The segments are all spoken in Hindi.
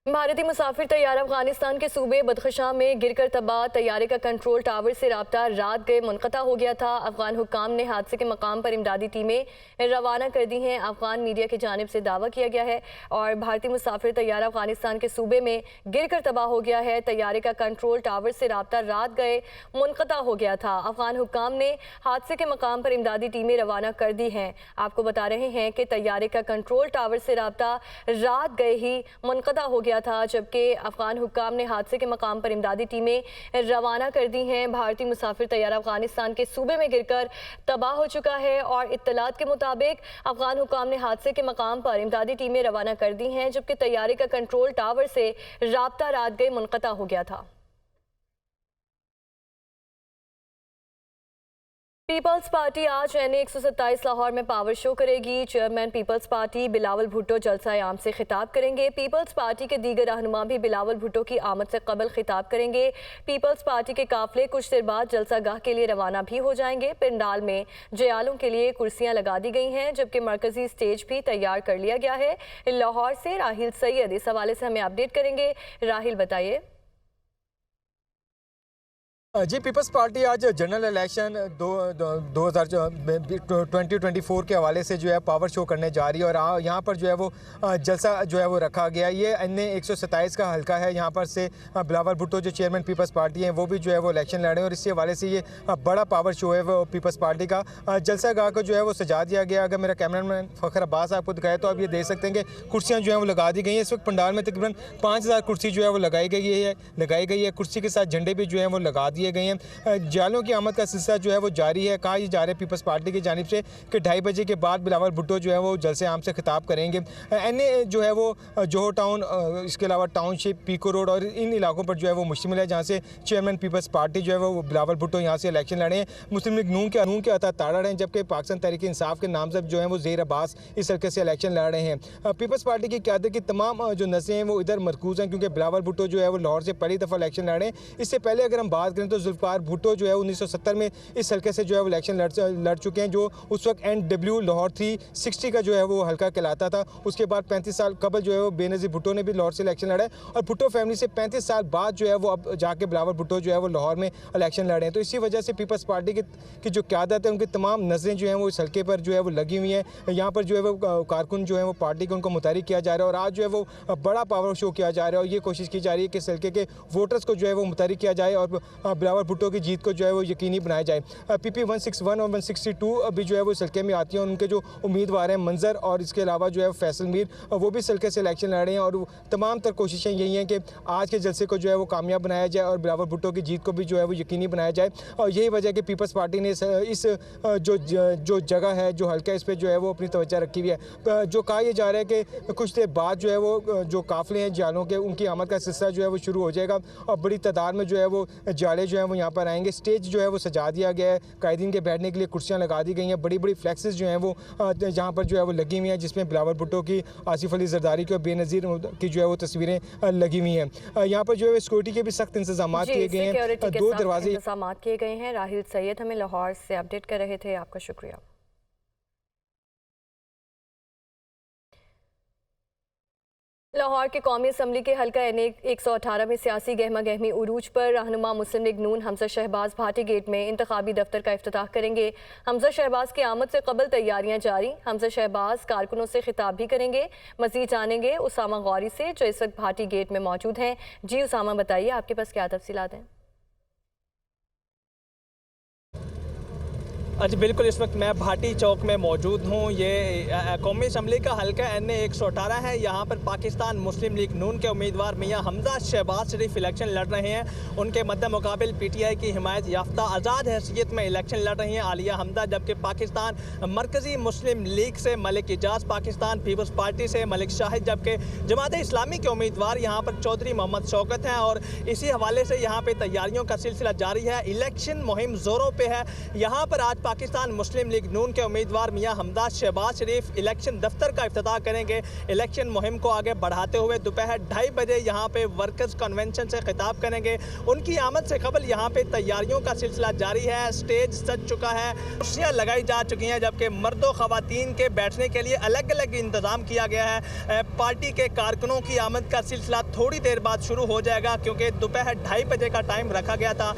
भारतीय मुसाफिर तैयारा अफगानिस्तान के सूबे बदख्शां में गिरकर तबाह। तैयारे का कंट्रोल टावर से राब्ता रात गए मुनक़ता हो गया था। अफगान हुक्काम ने हादसे के मकाम पर इमदादी टीमें रवाना कर दी हैं। अफगान मीडिया की जानिब से दावा किया गया है और भारतीय मुसाफिर तैयारा अफगानिस्तान के सूबे में गिरकर तबाह हो गया है। तैयारे का कंट्रोल टावर से राब्ता रात गए मुनक़ता हो गया था। अफगान हुक्काम ने हादसे के मकाम पर इमदादी टीमें रवाना कर दी हैं। आपको बता रहे हैं कि तैयारे का कंट्रोल टावर से राब्ता रात गए ही मुनक़ता हो गया था, जबकि अफगान हुक्काम ने हादसे के मकाम पर इमदादी टीमें रवाना कर दी हैं। भारतीय मुसाफिर तैयारा अफगानिस्तान के सूबे में गिरकर तबाह हो चुका है और इत्तलात के मुताबिक अफगान हुक्काम ने हादसे के मकाम पर इमदादी टीमें रवाना कर दी हैं, जबकि तैयारे का कंट्रोल टावर से राब्ता रात गए मुनक़ता हो गया था। पीपल्स पार्टी आज NA 127 लाहौर में पावर शो करेगी। Chairman Peoples Party Bilawal Bhutto जलसा आम से खिताब करेंगे। पीपल्स पार्टी के दीगर रहनुमा भी बिलावल भुट्टो की आमद से कबल खिताब करेंगे। पीपल्स पार्टी के काफिले कुछ देर बाद जलसा गाह के लिए रवाना भी हो जाएंगे। पंडाल में जयालों के लिए कुर्सियां लगा दी गई हैं, जबकि मरकजी स्टेज भी तैयार कर लिया गया है। लाहौर से राहिल सैयद इस हवाले से हमें अपडेट करेंगे। राहिल, बताइए। जी, पीपल्स पार्टी आज जनरल इलेक्शन 2024 के हवाले से जो है पावर शो करने जा रही है और यहाँ पर जो है वो जलसा जो है वो रखा गया। ये NA 127 का हल्का है। यहाँ पर से बिलावल भुट्टो जो चेयरमैन पीपल्स पार्टी हैं वो भी जो है वो इलेक्शन लड़ रहे हैं और इसी हवाले से ये बड़ा पावर शो है वो पीपल्स पार्टी का। जलसा गाह को जो है वो सजा दिया गया। अगर मेरा कैमरामैन फ़खर अब्बास आपको दिखाए तो आप ये देख सकते हैं कि कुर्सियाँ जो हैं वो लगा दी गई हैं। इस वक्त पंडाल में तकरीबन 5000 कुर्सी जो है वो लगाई गई है। कुर्सी के साथ झंडे भी जो है वो लगा दिए गए हैं। जालों की आमद का सिलसिला जो है वो जारी है। कहा जा रहा है पीपल्स पार्टी की जानिब से कि 2:30 बजे के बाद बिलावल भुट्टो जो है वो जलसे आम से खिताब करेंगे। NA जो है वो जोहो टाउन, इसके अलावा टाउनशिप, पीको रोड और इन इलाकों पर जो है वो मुश्तमिल है, जहाँ से चेयरमैन पीपल्स पार्टी जो है वो बिलावल भुट्टो यहाँ से इलेक्शन लड़े हैं। मुस्लिम लीग नून के अता ताड़ा हैं, जबकि पाकिस्तान तहरीक इंसाफ के नामजद जो है वो ज़हीर अब्बास इस हल्के से इलेक्शन लड़ रहे हैं। पीपल्स पार्टी की क़यादत की तमाम जो नज़रें हैं वो इधर मरकूज़ हैं, क्योंकि बिलावल भुट्टो जो है वो लाहौर से पहली दफ़ा इलेक्शन लड़ रहे हैं। इससे पहले अगर हम बात करें तो जुल्फ़िकार भुट्टो जो है 1970 में इस हल्के से जो है वो इलेक्शन लड़ चुके हैं, जो उस वक्त NW लाहौर 360 का जो है वो हल्का कहलाता था। उसके बाद 35 साल कबल जो है वो बेनज़ीर भुट्टो ने भी लाहौर से इलेक्शन लड़ा है और भुट्टो फैमिली से 35 साल बाद जो है वो अब जाके बिलावल भुट्टो जो है वो लाहौर में इलेक्शन लड़े हैं। तो इसी वजह से पीपल्स पार्टी की जो क़यादत है उनकी तमाम नज़रें जो हैं वो इस हल्के पर जो है वो लगी हुई हैं। यहाँ पर जो है वो कारकुन जो है वो पार्टी को उनको मुतहरिक किया जा रहा है और आज जो है वो बड़ा पावर शो किया जा रहा है और ये कोशिश की जा रही है कि इस हल्के के वोटर्स को जो है वो मुतहरिक किया जाए और बिलावल भुट्टो की जीत को जो है वो यकीनी बनाया जाए। PP 161 और 162 अभी जो है वो इस हल्के में आती हैं और उनके जो उम्मीदवार हैं मंजर और इसके अलावा जो है फैसल मीर, वो भी इस हल्के से इलेक्शन लड़ रहे हैं और तमाम तर कोशिशें यही हैं कि आज के जलसे को जो है वो कामयाब बनाया जाए और बिलावल भुट्टो की जीत को भी जो है वो यकीनी बनाया जाए। और यही वजह है कि पीपल्स पार्टी ने इस जो जगह है, जो हल्का है, इस पर जो है वो अपनी तवज्जो रखी हुई है। जो कहा यह जा रहा है कि कुछ देर बाद जो है वो जो काफिले हैं जालों के, उनकी आमद का सिलसिला जो है वो शुरू हो जाएगा और बड़ी तादाद में जो है वो जाले जो है वो यहाँ पर आएंगे। स्टेज जो है वो सजा दिया गया है, कायदीन के बैठने के लिए कुर्सियां लगा दी गई हैं। बड़ी बड़ी फ्लैक्सेस जो हैं वो जहाँ पर जो है वो लगी हुई हैं, जिसमें बिलावल भुट्टो की, आसिफ अली जरदारी की और बेनज़ीर की जो है वो तस्वीरें लगी हुई हैं। यहाँ पर जो है सिक्योरिटी के भी सख्त इंतजाम किए गए हैं, 2 दरवाजे इंतजाम किए गए हैं। राहिल सैयद हमें लाहौर से अपडेट कर रहे थे, आपका शुक्रिया। लाहौर के कौमी असम्बली के हल्का NA 118 में सियासी गहमा गहमी उरूज पर रहनुमा मुस्लिम लीग नून हमजा शहबाज भाटी गेट में इंतखाबी दफ्तर का इफ्तिताह करेंगे। हमजा शहबाज की आमद से कबल तैयारियां जारी। हमजा शहबाज कारकुनों से खिताब भी करेंगे। मजीद जानेंगे उसामा गौरी से, जो इस वक्त भाटी गेट में मौजूद हैं। जी उसामा, बताइए आपके पास क्या तफसीलात हैं? जी बिल्कुल, इस वक्त मैं भाटी चौक में मौजूद हूँ। ये कौमी असम्बली का हल्का NA 118 है। यहाँ पर पाकिस्तान मुस्लिम लीग नून के उम्मीदवार मियाँ हमजा शहबाज शरीफ इलेक्शन लड़ रहे हैं। उनके मद्दे मुकाबिल PTI की हिमायत याफ्ता आज़ाद हैसियत में इलेक्शन लड़ रही हैं आलिया हमजा, जबकि पाकिस्तान मरकज़ी मुस्लिम लीग से मलिक इजाज़, पाकिस्तान पीपल्स पार्टी से मलिक शाहिद, जबकि जमात इस्लामी के उम्मीदवार यहाँ पर चौधरी मोहम्मद शौकत हैं। और इसी हवाले से यहाँ पर तैयारियों का सिलसिला जारी है। इलेक्शन मुहिम ज़ोरों पर है। यहाँ पर आज पाकिस्तान मुस्लिम लीग नून के उम्मीदवार मियां हमजा शहबाज शरीफ इलेक्शन दफ्तर का इफ्तिताह करेंगे। इलेक्शन मुहिम को आगे बढ़ाते हुए दोपहर 2:30 बजे यहाँ पे वर्कर्स कन्वेंशन से खिताब करेंगे। उनकी आमद से कबल यहाँ पे तैयारियों का सिलसिला जारी है। स्टेज सज चुका है, कुर्सियाँ लगाई जा चुकी हैं, जबकि मर्दों खवातीन के बैठने के लिए अलग अलग इंतज़ाम किया गया है। पार्टी के कारकुनों की आमद का सिलसिला थोड़ी देर बाद शुरू हो जाएगा, क्योंकि दोपहर 2:30 बजे का टाइम रखा गया था।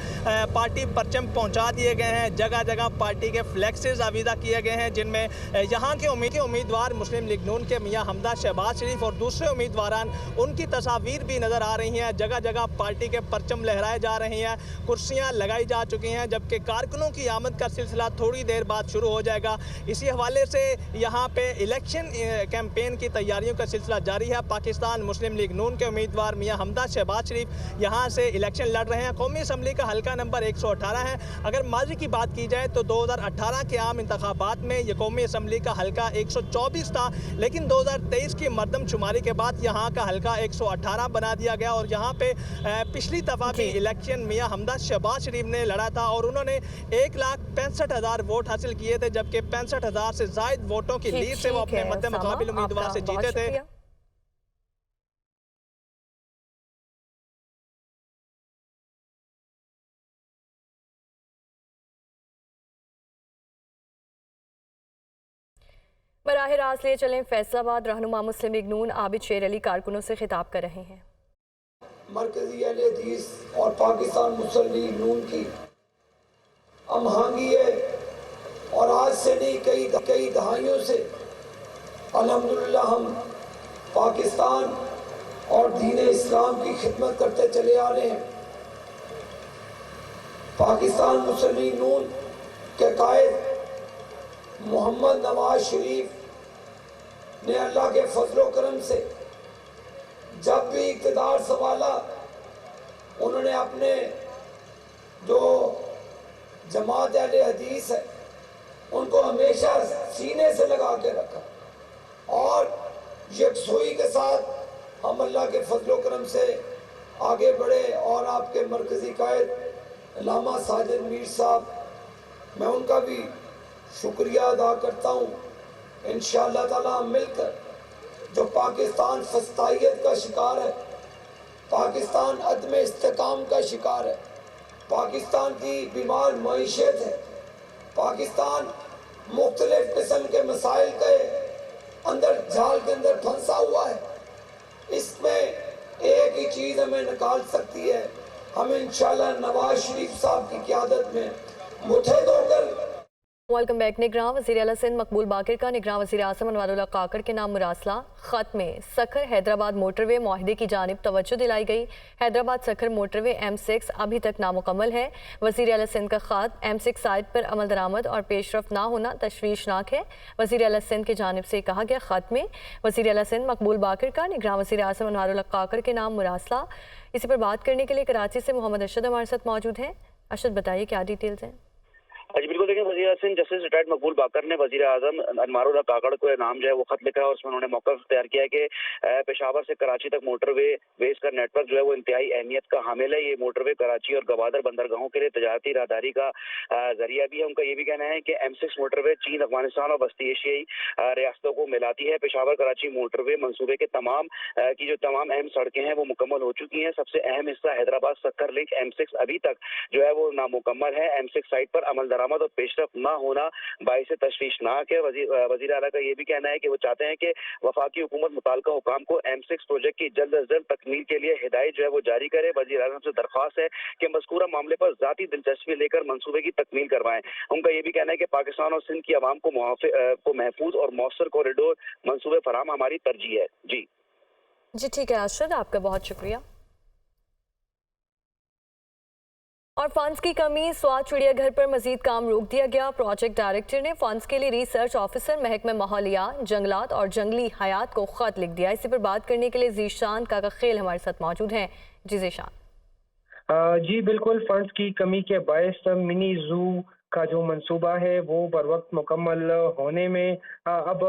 पार्टी परचम पहुंचा दिए गए हैं, जगह जगह पार्टी के फ्लैक्सेस आवीदा किए गए हैं, जिनमें यहाँ के उम्मीदवार मुस्लिम लीग नून के मियां हमजा शहबाज शरीफ और दूसरे उम्मीदवारान उनकी तस्वीर भी नज़र आ रही हैं। जगह जगह पार्टी के परचम लहराए जा रहे हैं, कुर्सियाँ लगाई जा चुकी हैं, जबकि कारकुनों की आमद का सिलसिला थोड़ी देर बाद शुरू हो जाएगा। इसी हवाले से यहाँ पे इलेक्शन कैंपेन की तैयारियों का सिलसिला जारी है। पाकिस्तान मुस्लिम लीग नून के उम्मीदवार मियां हमजा शहबाज शरीफ यहाँ से इलेक्शन लड़ रहे हैं। कौमी असम्बली का हल्का नंबर 118 है। अगर माजी की बात की जाए तो 2018 के आम इंतखाबात में ये कौमी असम्बली का हल्का 124 था, लेकिन 2023 की मरदमशुमारी के बाद यहाँ का हल्का 118 बना दिया गया। और यहाँ पे पिछली दफ़ा भी इलेक्शन मियां हमजा शहबाज शरीफ ने लड़ा था और उन्होंने 1,65,000 वोट हासिल किए थे, जबकि 65,000 से ज़ायद वोटों की लीड से वो अपने मद्दे मुकाबिल उम्मीदवार से जीते थे। बराह रास्त लिए चलें फैसलाबाद। रहनुमा मुस्लिम लीग नून आबिद शेर अली कारकुनों से खिताब कर रहे हैं। मरकजी अहले हदीस और पाकिस्तान मुस्लिम लीग नून की हमआहंगी है और आज से नहीं कई दहाइयों से अल्हम्दुलिल्लाह हम पाकिस्तान और दीन इस्लाम की खिदमत करते चले आ रहे हैं। पाकिस्तान मुस्लिम लीग नून के कायद मोहम्मद नवाज शरीफ ने अल्लाह के फजलो करम से जब भी इक़्तिदार संभाला, उन्होंने अपने जो जमात अहले हदीस है उनको हमेशा सीने से लगा के रखा और यकसुई के साथ हम अल्लाह के फजलो करम से आगे बढ़े। और आपके मरकज़ी कायद अल्लामा साजिद मीर साहब, मैं उनका भी शुक्रिया अदा करता हूँ। इंशाअल्लाह ताला हम मिलकर, जो पाकिस्तान फस्तायत का शिकार है, पाकिस्तान अदम इस्तेकाम का शिकार है, पाकिस्तान की बीमार मईशत है, पाकिस्तान मुख्तलिफ किस्म के मसाइल के अंदर जाल के अंदर फंसा हुआ है, इसमें एक ही चीज़ हमें निकाल सकती है। हम इंशाअल्लाह नवाज शरीफ साहब की क़यादत में मुत्तहिद होकर। Welcome back. निगरान वज़ीर आला सिंध मकबूल बाकिर का निगरान वज़ीर आज़म अनवारुल्लाह काकड़ के नाम मुरासला। ख़त में सखर हैदराबाद मोटरवे माहिदे की जानिब तवज्जो दिलाई गई। हैदराबाद सखर मोटरवे M6 अभी तक नामुकम्मल है। वज़ीर आला सिंध का ख़त M6 साइट पर अमल दरामद और पेशरफ ना होना तशवीशनाक है। वज़ीर आला सिंध की जानिब से कहा गया ख़त में वज़ीर आला सिंध मकबूल बाकिर का निगरान वज़ीर आज़म अनवारुल्लाह काकड़ के नाम मुरासला। इसी पर बात करने के लिए कराची से मोहम्मद अरशद हमारे साथ मौजूद हैं। अरशद, बताइए क्या डिटेल्स हैं? जी बिल्कुल, देखिए वज़ीर आज़म जस्टिस रिटायर्ड मकबूल बाकर ने वज़ीर आज़म अनवारुल्लाह काकड़ को नाम जो है वो खत लिखा है और उसमें उन्होंने मौक़िफ़ तैयार किया है कि पेशावर से कराची तक मोटरवे वेज का नेटवर्क जो है वो इंतहाई अहमियत का हामिल है। ये मोटरवे कराची और गवादर बंदरगाहों के लिए तजारती राहदारी का जरिया भी है। उनका ये भी कहना है कि M6 मोटरवे चीन, अफगानिस्तान और वस्ती एशियाई रियासतों को मिलाती है। पेशावर कराची मोटरवे मनसूबे के जो तमाम अहम सड़कें हैं वो मुकम्मल हो चुकी हैं। सबसे अहम हिस्सा हैदराबाद सक्कर लिंक M6 अभी तक जो है वो नामुकम्मल है। M6 साइट पर अमल दरामद और पेशरफ ना होना बाइस तशवीशनाक है। वज़ीर आला का ये भी कहना है कि वो चाहते हैं कि वफाकी हुकूमत मुताल्लिका हुकाम को M6 प्रोजेक्ट की जल्द अज जल्द तकमील के लिए हिदायत जो है वो जारी करे। वज़ीर आज़म से दरख्वास्त है कि मज़कूरा मामले पर ज़ाती दिलचस्पी लेकर मंसूबे की तकमील करवाएं। उनका ये भी कहना है कि पाकिस्तान और सिंध की आवाम को महफूज और मौसर कॉरिडोर मंसूबे फराम हमारी तरजीह है। जी ठीक है अरशद, आपका बहुत शुक्रिया। और फंड्स की कमी, स्वाद चिड़ियाघर पर मजीद काम रोक दिया गया। प्रोजेक्ट डायरेक्टर ने फंड्स के लिए रिसर्च ऑफिसर महकमे माहौलियात, जंगलात और जंगली हयात को खत लिख दिया। इसी पर बात करने के लिए जीशान काका खेल हमारे साथ मौजूद हैं। जी जीशान। जी बिल्कुल, फंड्स की कमी के बायस मिनी जू का जो मंसूबा है वो बर वक्त मुकम्मल होने में अब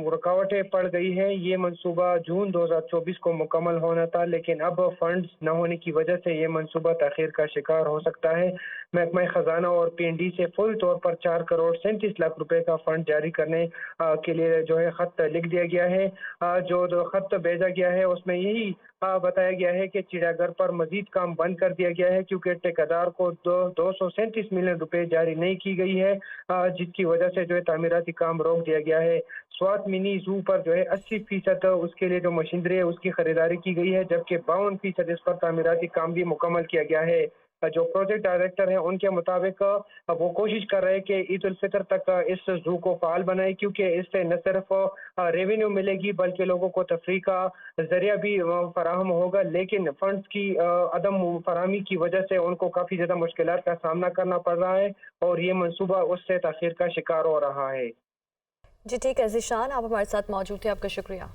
रुकावटें पड़ गई हैं। ये मंसूबा जून 2024 को मुकम्मल होना था, लेकिन अब फंड्स न होने की वजह से ये मंसूबा ताख़ीर का शिकार हो सकता है। महकमा ख़जाना और PND से फुल तौर पर 4 करोड़ 37 लाख रुपए का फंड जारी करने के लिए जो है ख़त लिख दिया गया है। जो ख़त भेजा गया है उसमें यही बताया गया है कि चिड़ियाघर पर मजीद काम बंद कर दिया गया है, क्योंकि ठेकेदार को 237 मिलियन रुपए जारी नहीं की गई है, जिसकी वजह से जो है तामीराती काम रोक दिया गया है। स्वात मिनी जू पर जो है 80% उसके लिए जो मशीनरी है उसकी खरीदारी की गई है, जबकि 52% इस पर तामीराती काम भी मुकम्मल किया गया है। जो प्रोजेक्ट डायरेक्टर हैं उनके मुताबिक वो कोशिश कर रहे हैं कि ईद उल फितर तक इस जू को फाल बनाए, क्योंकि इससे न सिर्फ रेवेन्यू मिलेगी बल्कि लोगों को तफरीह का जरिया भी फराहम होगा। लेकिन फंड्स की अदम फराहमी की वजह से उनको काफ़ी ज़्यादा मुश्किलात का सामना करना पड़ रहा है और ये मंसूबा उससे ताख़ीर का शिकार हो रहा है। जी ठीक है ज़ीशान, आप हमारे साथ मौजूद थे, आपका शुक्रिया।